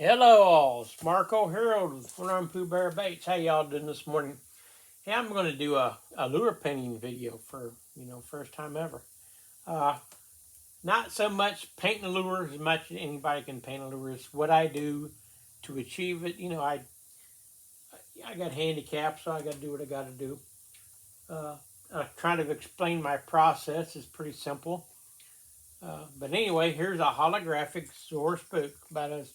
Hello all, it's Marco Harold with Farm Pooh Bear Baits. How y'all doing this morning? Hey, I'm going to do a lure painting video for, first time ever. Not so much painting a lure as much as anybody can paint a lure. It's what I do to achieve it. I got handicaps, so I got to do what I got to do. Trying to explain my process is pretty simple. But anyway, here's a holographic Zor spook, about a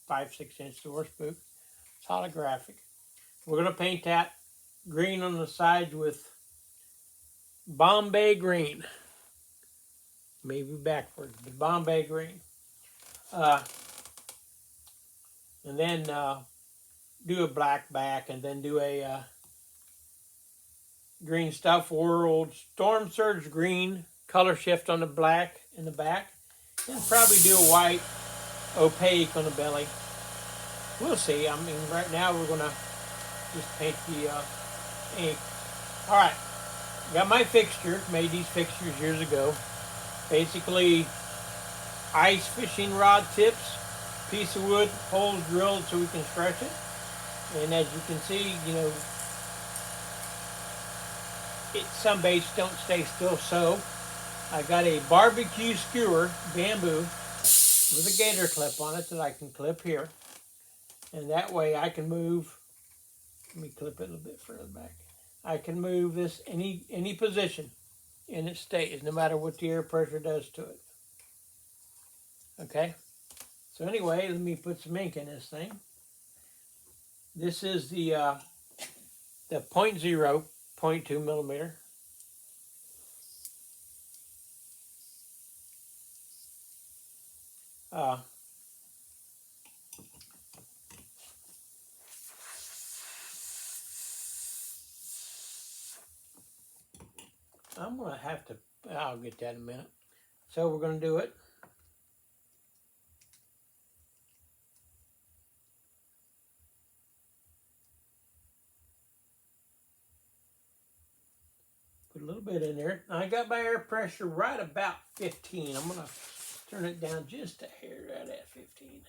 5-6 inch Zor spook. It's holographic. We're going to paint that green on the sides with Bombay green. Maybe backwards, but Bombay green. And then do a black back, and then do a green Stuff World Storm Surge green color shift on the black in the back. And probably do a white opaque on the belly. We'll see. I mean, right now we're going to just paint the ink. All right. Got my fixture. Made these fixtures years ago. Basically, ice fishing rod tips, piece of wood, holes drilled so we can stretch it. And as you can see, some baits don't stay still. So I got a barbecue skewer, bamboo, with a gator clip on it that I can clip here. And that way I can move, let me clip it a little bit further back. I can move this any position and it stays, no matter what the air pressure does to it. Okay, so anyway, let me put some ink in this thing. This is the 0.2 millimeter. I'm going to have to, I'll get that in a minute. So we're going to do it. Put a little bit in there. I got my air pressure right about 15. I'm going to turn it down just a hair right at 15.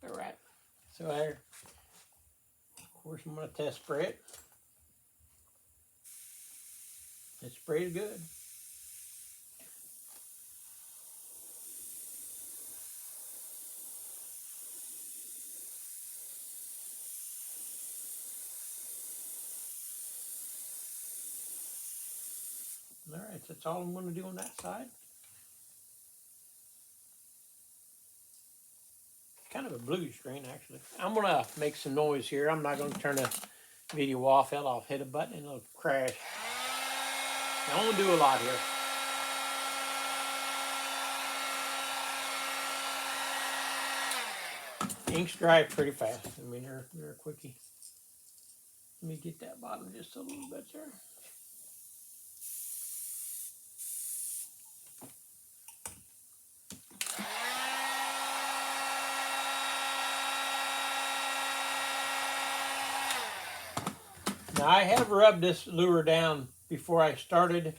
All right. So there. Of course, I'm going to test spray it. It sprays good. All right, that's all I'm going to do on that side. Kind of a bluish green, actually. I'm going to make some noise here. I'm not going to turn the video off. I'll hit a button and it'll crash. I won't do a lot here. Inks dry pretty fast. I mean, they're a quickie. Let me get that bottom just a little bit there. Now, I have rubbed this lure down before I started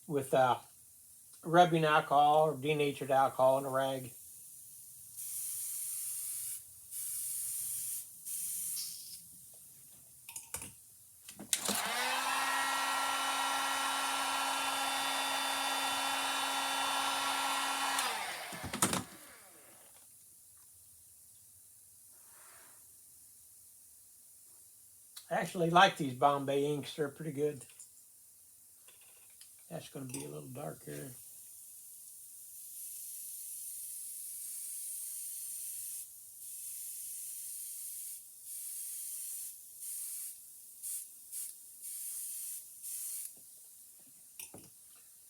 with rubbing alcohol or denatured alcohol in a rag. I actually like these Bombay inks. They're pretty good. That's going to be a little dark here.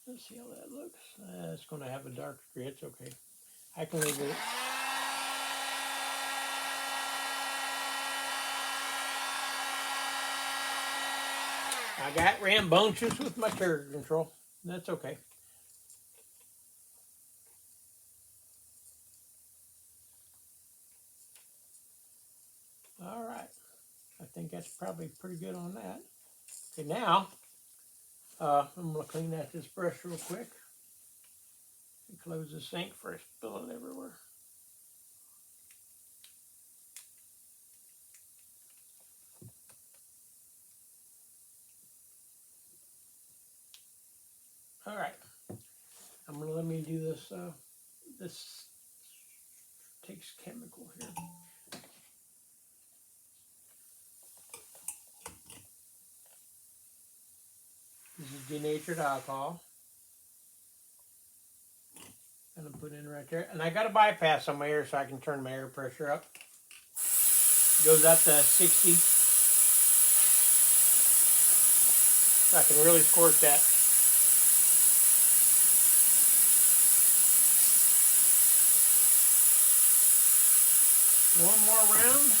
Let's see how that looks. It's going to have a dark streak. It's okay. I can leave it. I got rambunctious with my trigger control. That's okay. All right. I think that's probably pretty good on that. Okay, now I'm going to clean out this brush real quick. And close the sink before I spill it everywhere. All right. Let me do this. This takes chemical here. This is denatured alcohol. Gonna put in right there, and I got a bypass on my air so I can turn my air pressure up. Goes up to 60, so I can really squirt that. One more round.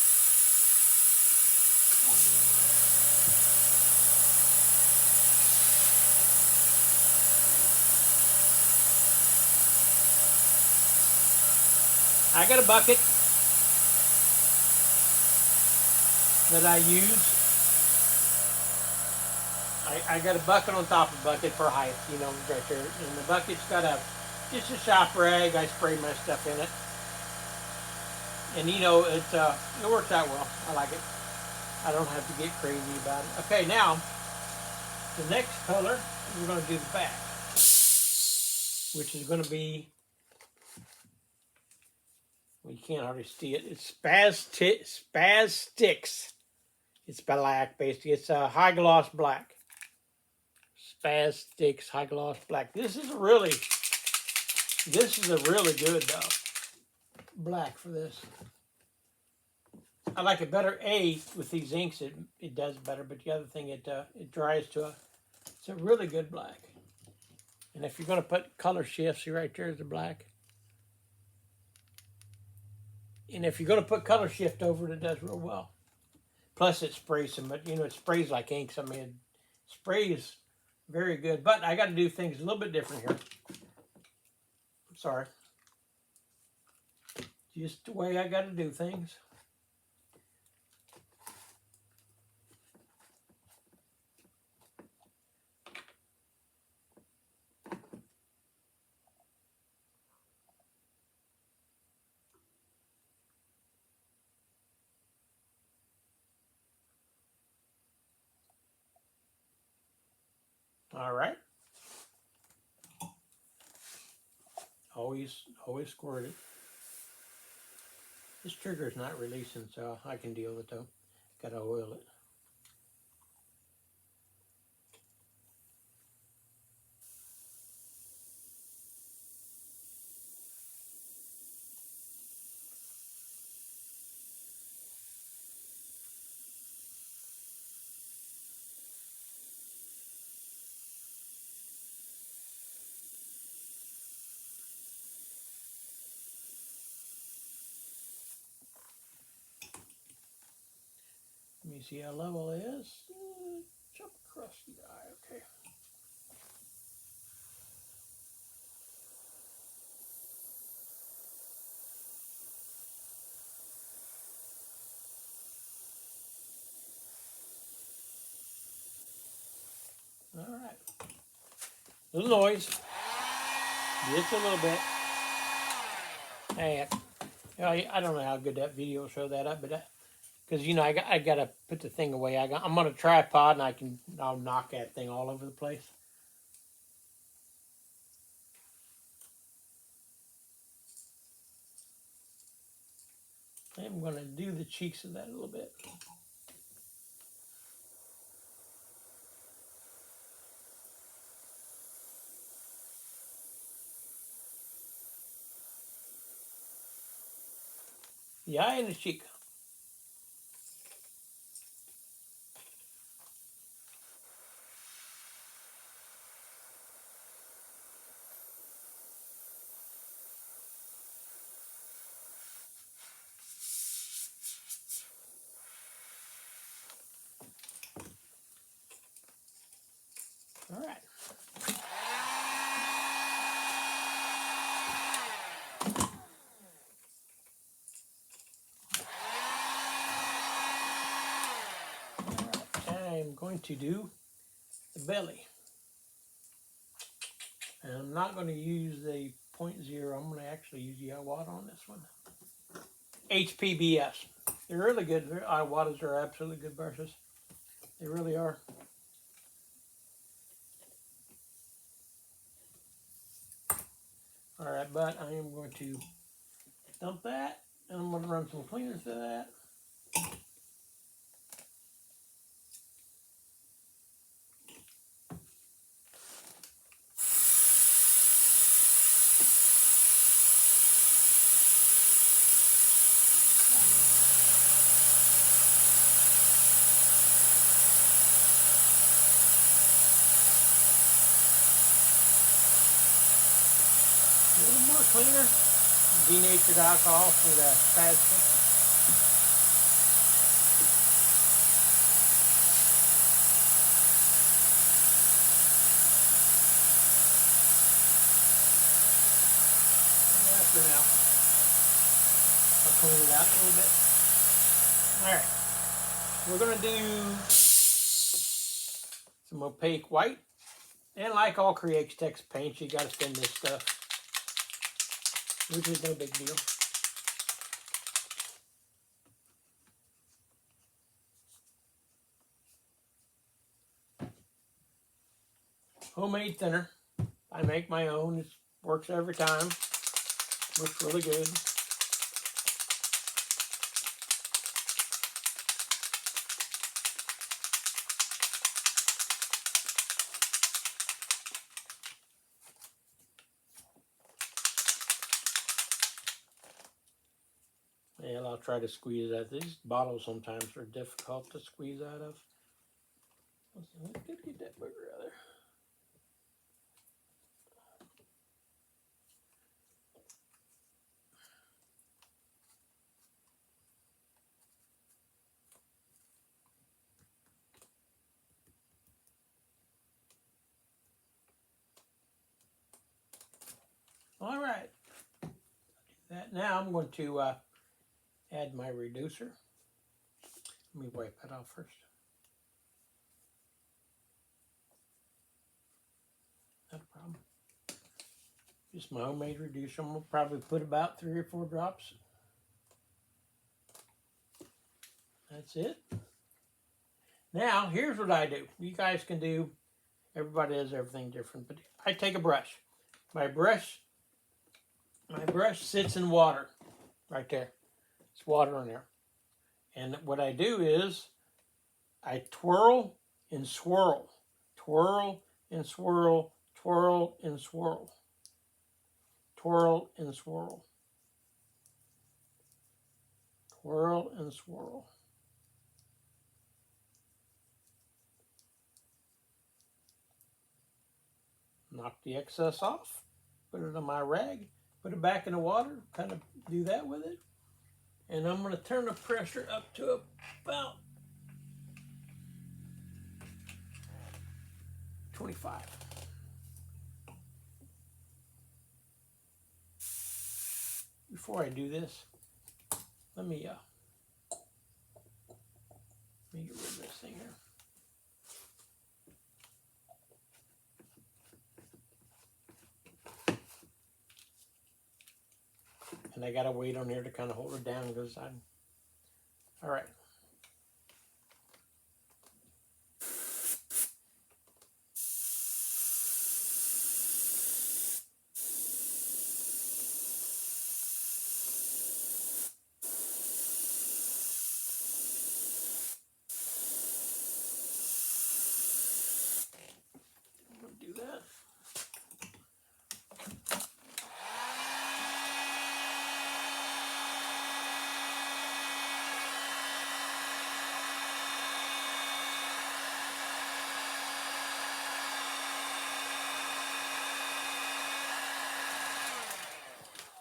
I got a bucket that I use. I got a bucket on top of a bucket for height, you know, right there. And the bucket's got just a shop rag. I spray my stuff in it. And you know, it works out well. I like it. I don't have to get crazy about it. Okay, now, the next color, we're going to do the back, which is going to be, well, you can't hardly see it. It's Spaz Sticks. It's black, basically. It's a high gloss black. Spaz Sticks high gloss black. This is a really good black for this. I like it better. With these inks, it does better. But the other thing, it dries to it's a really good black. And if you're going to put color shifts, see right there is the black. And if you're going to put color shift over it, it does real well. Plus it sprays some, but you know, it sprays like inks. I mean, it sprays very good. But I got to do things a little bit different here. I'm sorry. Just the way I got to do things. All right. Always squirt it. This trigger is not releasing, so I can deal with it though. Gotta oil it. Let me see how level it is. Jump across the eye, okay. All right. Little noise. Just a little bit. Hey, I don't know how good that video will show that up, but because you know I gotta put the thing away. I'm on a tripod and I'll knock that thing all over the place. I'm gonna do the cheeks of that a little bit. The eye and the cheek. All right. I'm going to do the belly. And I'm not going to use the 0.0. I'm going to actually use the Iwata on this one. HPBS. They're really good. Iwatas are absolutely good brushes. They really are. All right, but I am going to dump that, and I'm going to run some cleaner through that. A little more cleaner. Denatured alcohol for the plastic. And after now, I'll clean it out a little bit. All right, we're gonna do some opaque white. And like all Creates Tex paints, you gotta spin this stuff, which is no big deal. Homemade thinner. I make my own. It works every time. Looks really good. And I'll try to squeeze out. These bottles sometimes are difficult to squeeze out of. Let's get that booger out of there. All right. That now I'm going to add my reducer. Let me wipe that off first. Not a problem. Just my homemade reducer. I'm going to probably put about 3 or 4 drops. That's it. Now, here's what I do. You guys can do, everybody does everything different, but I take a brush. My brush sits in water right there. It's water in there. And what I do is I twirl and swirl. Twirl and swirl. Twirl and swirl. Twirl and swirl. Twirl and swirl. Knock the excess off. Put it on my rag. Put it back in the water. Kind of do that with it. And I'm going to turn the pressure up to about 25. Before I do this, let me get rid of this thing here. And I got a weight on here to kind of hold it down because I'm, all right. I'm going to do that.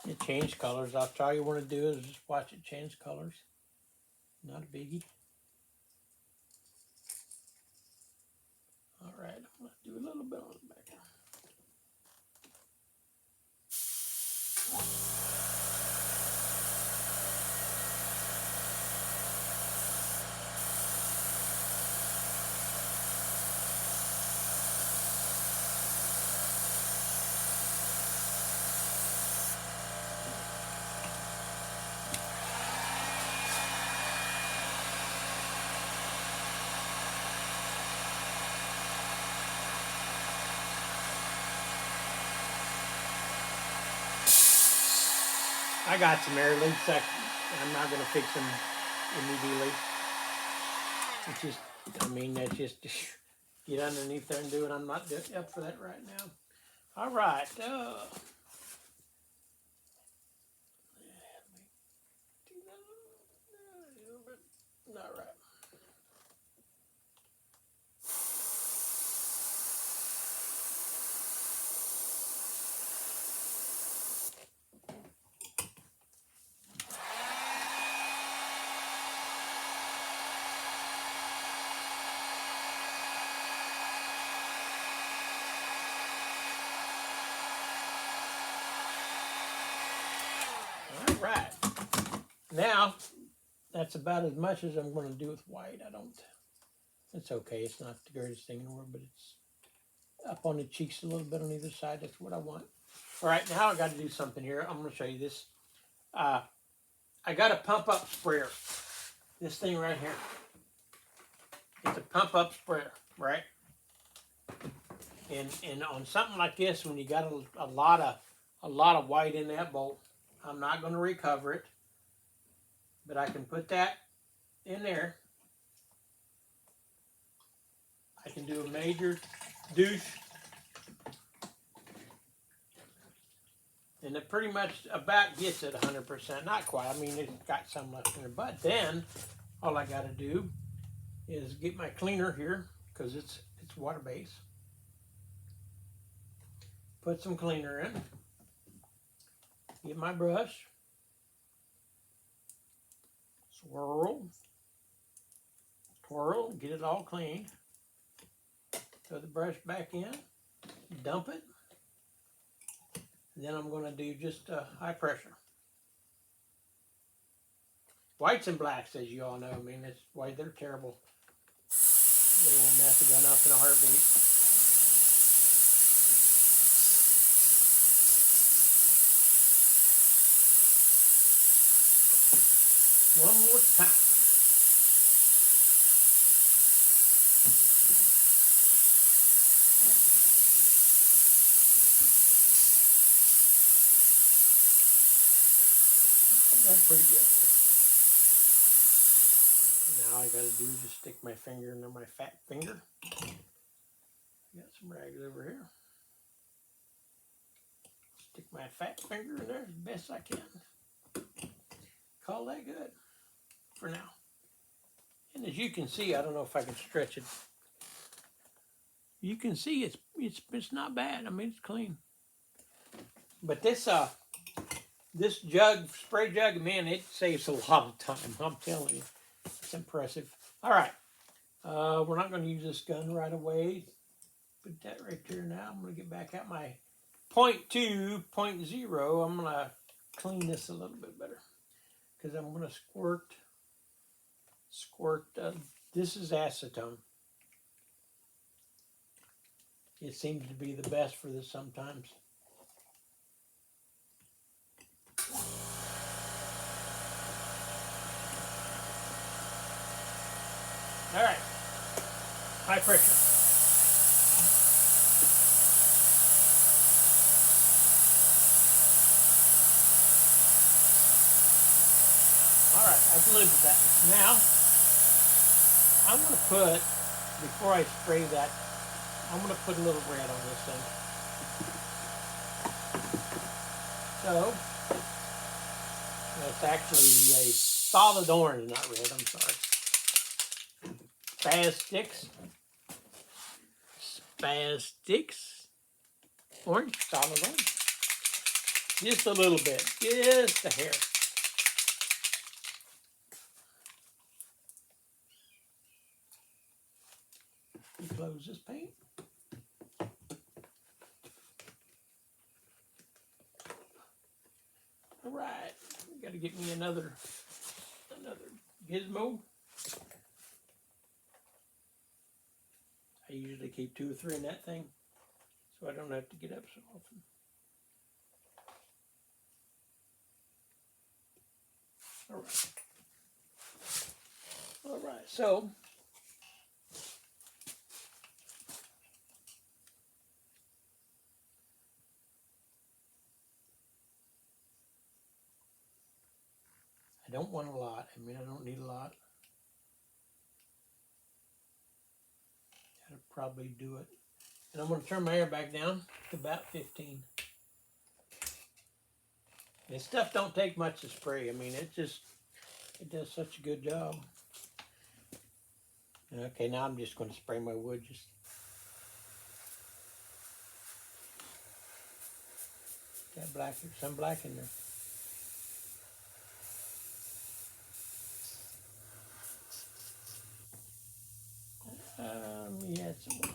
It changed colors. That's all you want to do is just watch it change colors. Not a biggie. All right, I'm going to do a little bit on the back. I got some air leaks. I'm not going to fix them immediately. It's just, I mean, that's just get underneath there and do it. I'm not up for that right now. All right. Not right. All right. Now, that's about as much as I'm going to do with white. It's okay. It's not the greatest thing in the world, but it's up on the cheeks a little bit on either side. That's what I want. All right, now I got to do something here. I'm going to show you this. I got a pump up sprayer. This thing right here. It's a pump up sprayer, right? And on something like this, when you got a lot of white in that bolt, I'm not going to recover it, but I can put that in there. I can do a major douche, and it pretty much about gets it 100%. Not quite. I mean, it's got some left in there, but then all I got to do is get my cleaner here because it's water based. Put some cleaner in. Get my brush. Swirl. Twirl. Get it all clean. Throw the brush back in. Dump it. And then I'm going to do just high pressure. Whites and blacks, as you all know. I mean, that's why they're terrible. They will mess a gun up in a heartbeat. One more time. That's pretty good. Now all I got to do is just stick my finger into my fat finger. Got some rags over here. Stick my fat finger in there as best I can. Call that good for now. And as you can see, I don't know if I can stretch it. You can see it's not bad. I mean, it's clean. But this jug, spray jug, man, it saves a lot of time. I'm telling you, it's impressive. All right, we're not going to use this gun right away. Put that right there now. I'm going to get back out my 0.2, 0.0. I'm going to clean this a little bit better because I'm going to squirt. This is acetone. It seems to be the best for this sometimes. All right, high pressure. All right, I've delivered that. Now, I'm going to put, before I spray that, I'm going to put a little red on this thing. So, it's actually a solid orange, not red, I'm sorry. Spaz orange, solid orange. Just a little bit, just a hair. Close this paint. All right, got to get me another gizmo. I usually keep 2 or 3 in that thing, so I don't have to get up so often. All right, so I don't want a lot. I mean, I don't need a lot. That'll probably do it. And I'm going to turn my air back down to about 15. This stuff don't take much to spray. I mean, it does such a good job. Okay, now I'm just going to spray my wood. Just got black, there's some black in there. Yeah, some more.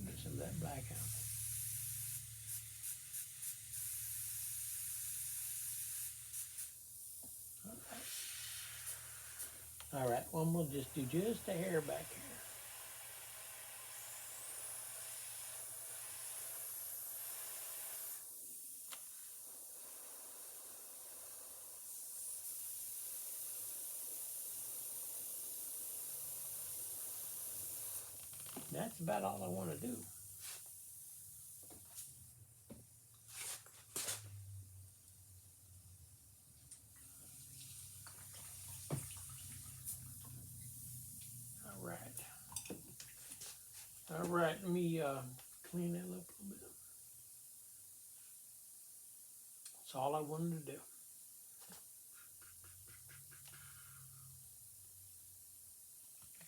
Get some of that black out. All right, well, we'll just do just a hair back here. That's about all I want to do. All right. All right, let me clean that up a little bit. That's all I wanted to do.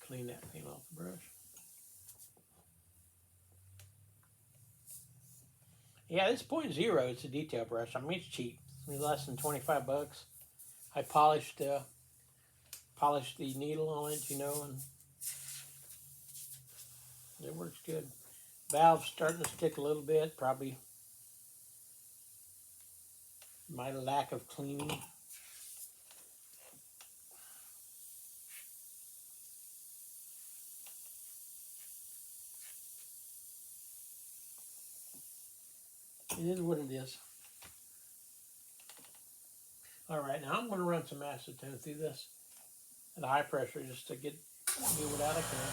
Clean that paint off the brush. Yeah, this 0.0, it's a detail brush. I mean, it's cheap. It's less than 25 bucks. I polished the needle on it, you know, and it works good. Valve's starting to stick a little bit, probably my lack of cleaning. It is what it is. All right, now I'm going to run some acetone through this at high pressure just to get it out of here.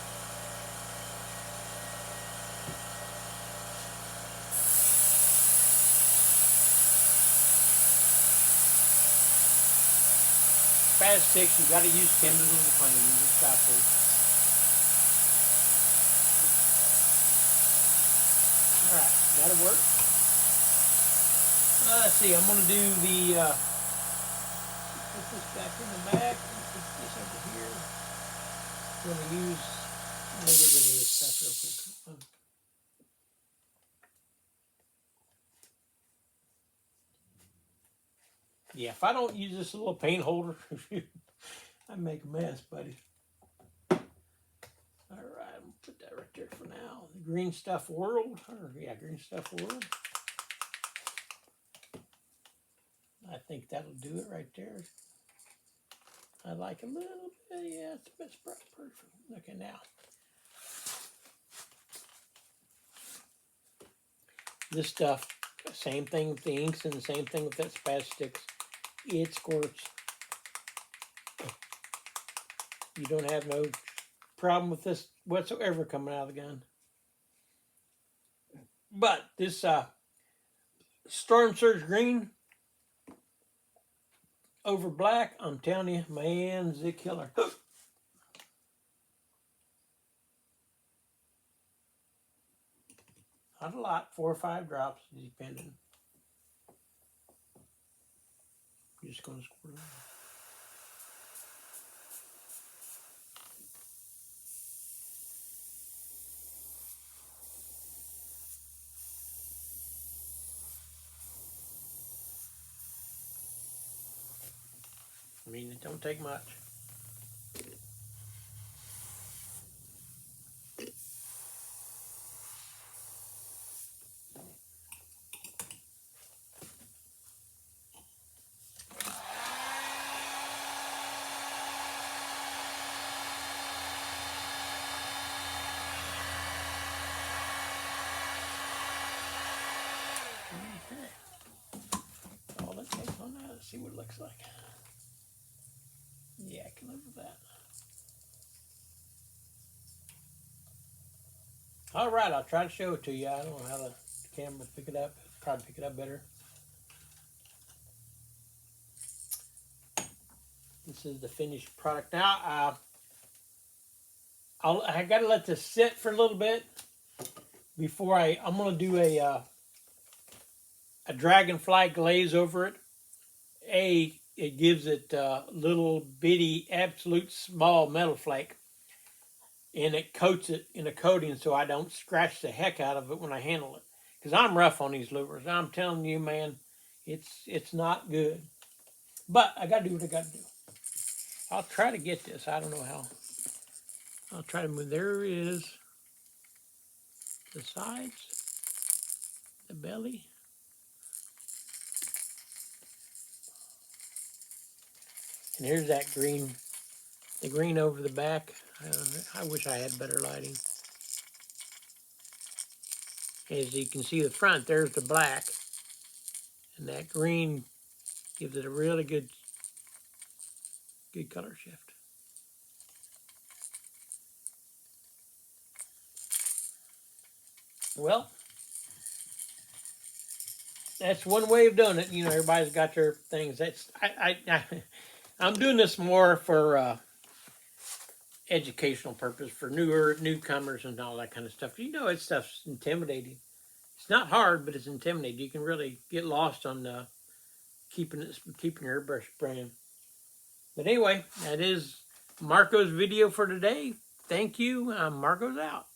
Spaz sticks, you got to use chemicals to clean. You just got to. All right, that'll work. Let's see, I'm going to do the, put this back in the back, and put this over here. I'm going to use, let me get rid of this stuff real quick. Yeah, if I don't use this little paint holder, I make a mess, buddy. All right, I'm going to put that right there for now. The Green Stuff World, Green Stuff World. I think that'll do it right there. I like a little bit, yeah, it's perfect. Okay, now. This stuff, same thing with the inks and the same thing with that Spaz sticks. It squirts. You don't have no problem with this whatsoever coming out of the gun. But this Storm Surge Green over black, I'm telling you, man, it's a killer. Not a lot, 4 or 5 drops, depending. You're just going to squirt it out. I mean, it don't take much. see what it looks like. Yeah, I can live with that. All right, I'll try to show it to you. I don't know how the camera pick it up. Probably pick it up better. This is the finished product. Now, I got to let this sit for a little bit before I'm going to do a dragonfly glaze over it. It gives it little bitty, absolute small metal flake. And it coats it in a coating so I don't scratch the heck out of it when I handle it. Because I'm rough on these louvers. I'm telling you, man, it's not good. But I got to do what I got to do. I'll try to get this. I don't know how. I'll try to move. There is the sides, the belly. And here's that green, the green over the back. I wish I had better lighting. As you can see the front, there's the black. And that green gives it a really good color shift. Well, that's one way of doing it. You know, everybody's got their things. I'm doing this more for educational purpose, for newcomers and all that kind of stuff. You know, stuff's intimidating. It's not hard, but it's intimidating. You can really get lost on keeping your airbrush brand. But anyway, that is Marco's video for today. Thank you. Marco's out.